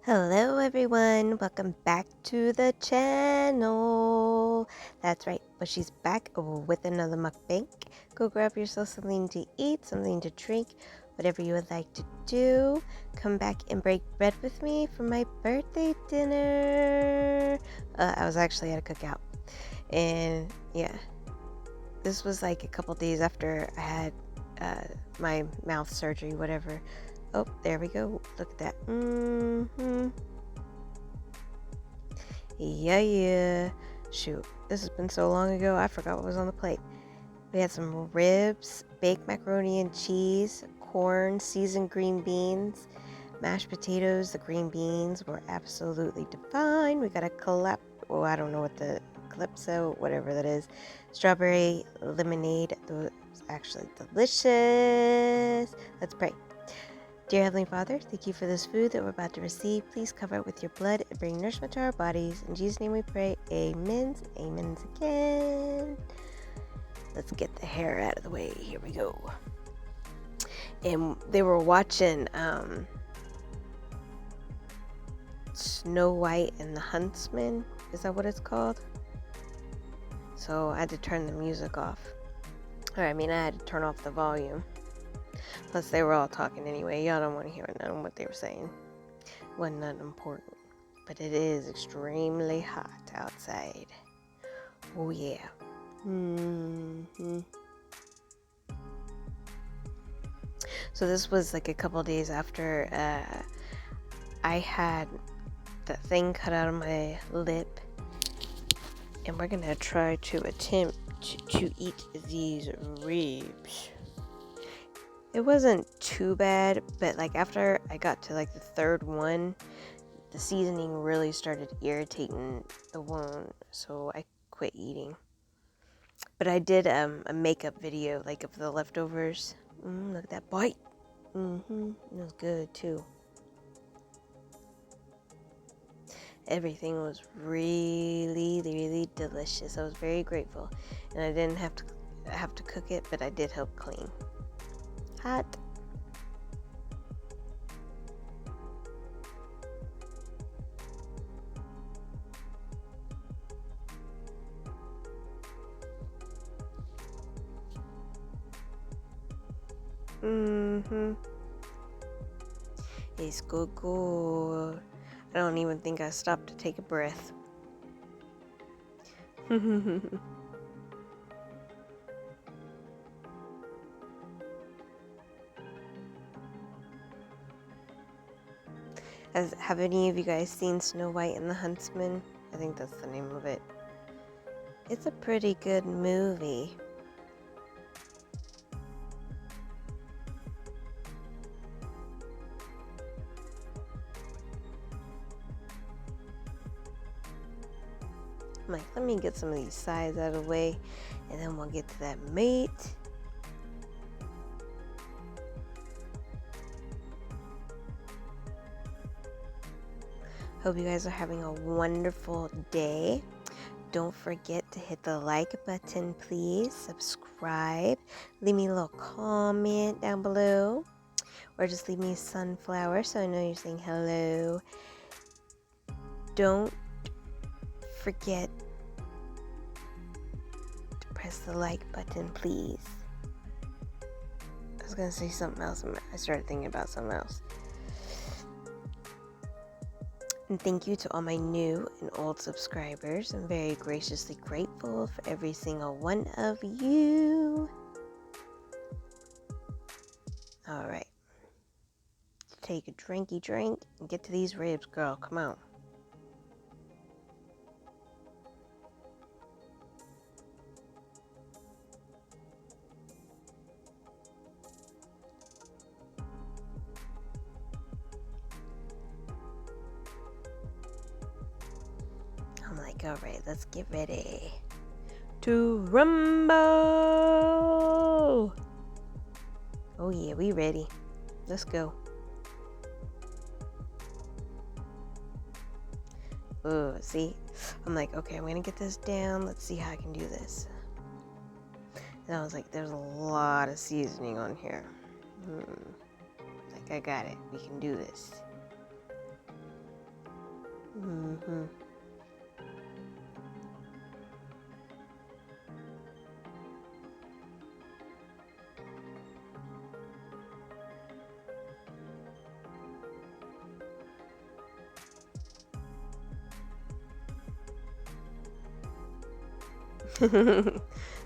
Hello everyone, welcome back to the channel. That's right, Bushey's back with another mukbang. Go grab yourself something to eat, something to drink, whatever you would like to do. Come back and break bread with me for my birthday dinner. I was actually at a cookout, and yeah, this was like a couple days after I had my mouth surgery, whatever. Oh, there we go. Look at that. Yeah. Shoot, this has been so long ago, I forgot what was on the plate. We had some ribs, baked macaroni and cheese, corn, seasoned green beans, mashed potatoes. The green beans were absolutely divine. We got a I don't know what the calypso, whatever that is. Strawberry lemonade. It was actually delicious. Let's pray. Dear Heavenly Father, thank you for this food that we're about to receive. Please cover it with your blood and bring nourishment to our bodies. In Jesus' name we pray. Amens. Amens again. Let's get the hair out of the way. Here we go. And they were watching Snow White and the Huntsman. Is that what it's called? So I had to turn the music off. I had to turn off the volume. Plus, they were all talking anyway. Y'all don't want to hear none of what they were saying. Wasn't nothing important. But it is extremely hot outside. Oh, yeah. So this was like a couple days after I had that thing cut out of my lip. And we're going to try to attempt to eat these ribs. It wasn't too bad, but like after I got to like the third one, the seasoning really started irritating the wound, so I quit eating. But I did a makeup video like of the leftovers. Look at that bite. It was good too. Everything was really, really delicious. I was very grateful, and I didn't have to cook it, but I did help clean. Hot. It's good. I don't even think I stopped to take a breath. Have any of you guys seen Snow White and the Huntsman? I think that's the name of it. It's a pretty good movie. I'm like, let me get some of these sides out of the way, and then we'll get to that meat. Hope you guys are having a wonderful day. Don't forget to hit the like button, please. Subscribe. Leave me a little comment down below. Or just leave me a sunflower so I know you're saying hello. Don't forget to press the like button, please. I was going to say something else. I started thinking about something else. And thank you to all my new and old subscribers. I'm very graciously grateful for every single one of you. All right. Take a drinky drink and get to these ribs, girl. Come on. I'm like, all right, let's get ready to rumble. Oh yeah, we ready. Let's go. Oh, see? I'm like, okay, I'm gonna get this down. Let's see how I can do this. And I was like, there's a lot of seasoning on here. Like, I got it. We can do this. Mm-hmm.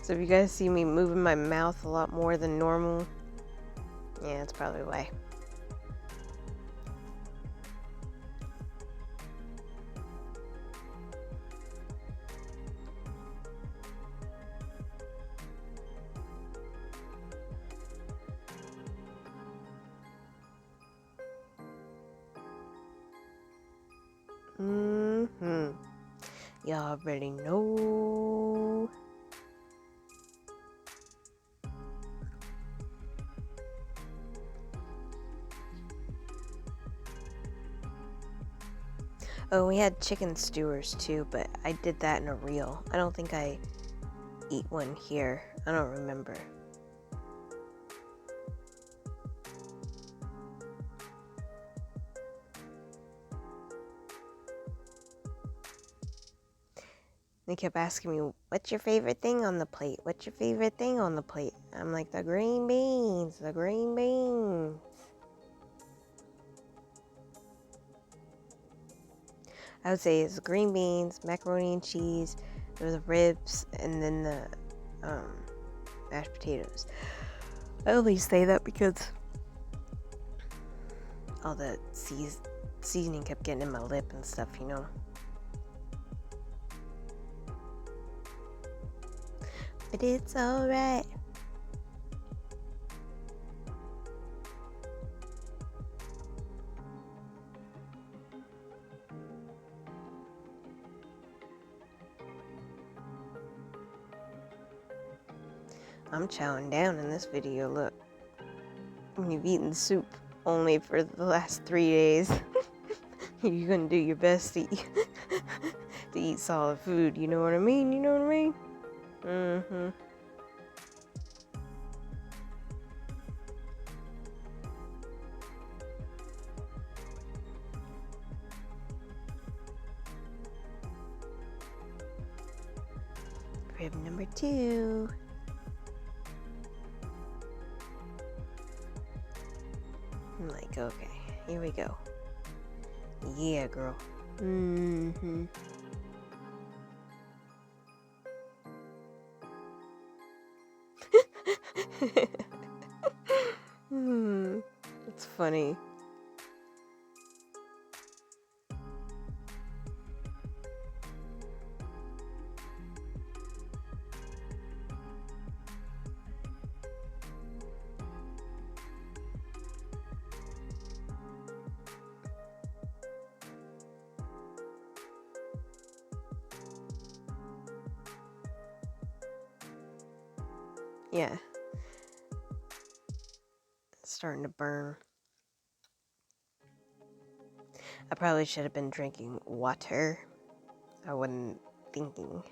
So if you guys see me moving my mouth a lot more than normal, yeah, that's probably why. Mm-hmm. Y'all already know. Oh, we had chicken skewers too, but I did that in a reel. I don't think I eat one here. I don't remember. They kept asking me, what's your favorite thing on the plate? What's your favorite thing on the plate? I'm like, the green beans, the green beans. I would say it's green beans, macaroni and cheese, the ribs, and then the mashed potatoes. I only say that because all the seasoning kept getting in my lip and stuff, you know. But it's alright. I'm chowing down in this video, look. You've eaten soup only for the last 3 days. You're gonna do your best to eat solid food, you know what I mean? You know what I mean? Mm-hmm. Rib number 2. I'm like, okay, here we go. Yeah, girl. Mm-hmm. It's funny. Yeah. It's starting to burn. I probably should have been drinking water. I wasn't thinking.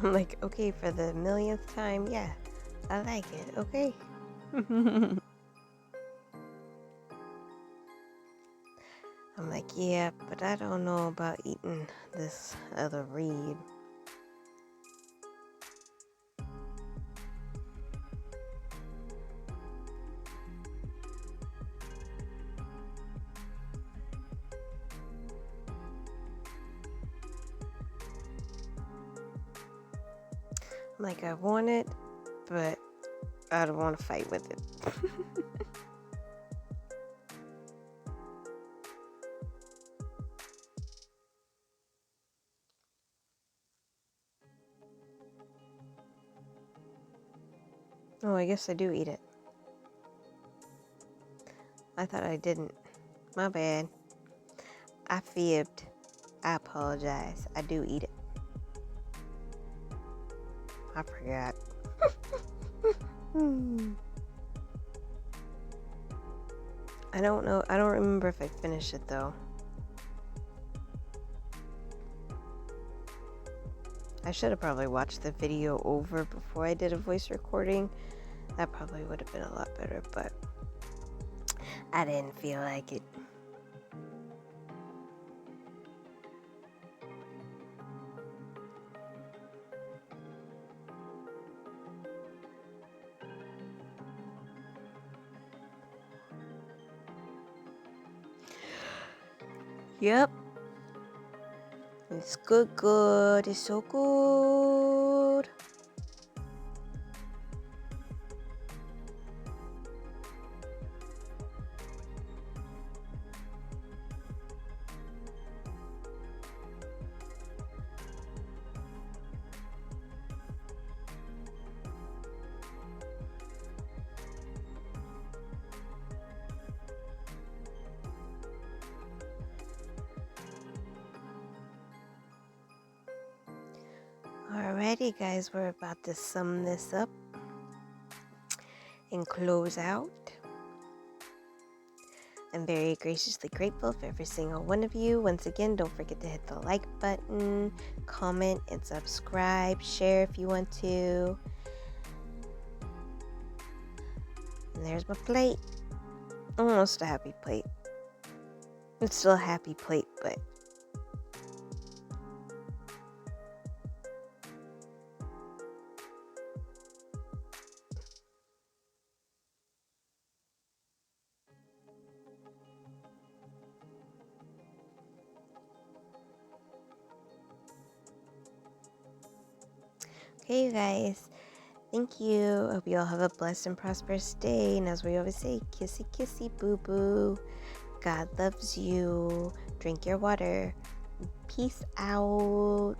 I'm like, okay, for the millionth time, yeah, I like it, okay. I'm like, yeah, but I don't know about eating this other reed. I'm like, I want it, but I don't want to fight with it. Oh, I guess I do eat it. I thought I didn't. My bad. I fibbed. I apologize. I do eat it. I forgot. I don't know. I don't remember if I finished it though. I should have probably watched the video over before I did a voice recording. That probably would have been a lot better, but I didn't feel like it. Yep. It's good. It's so good. Alrighty, guys, we're about to sum this up and close out. I'm very graciously grateful for every single one of you. Once again, don't forget to hit the like button, comment, and subscribe. Share if you want to. And there's my plate. Almost a happy plate. It's still a happy plate, but okay, you guys. Thank you. I hope you all have a blessed and prosperous day. And as we always say, kissy kissy boo boo. God loves you. Drink your water. Peace out.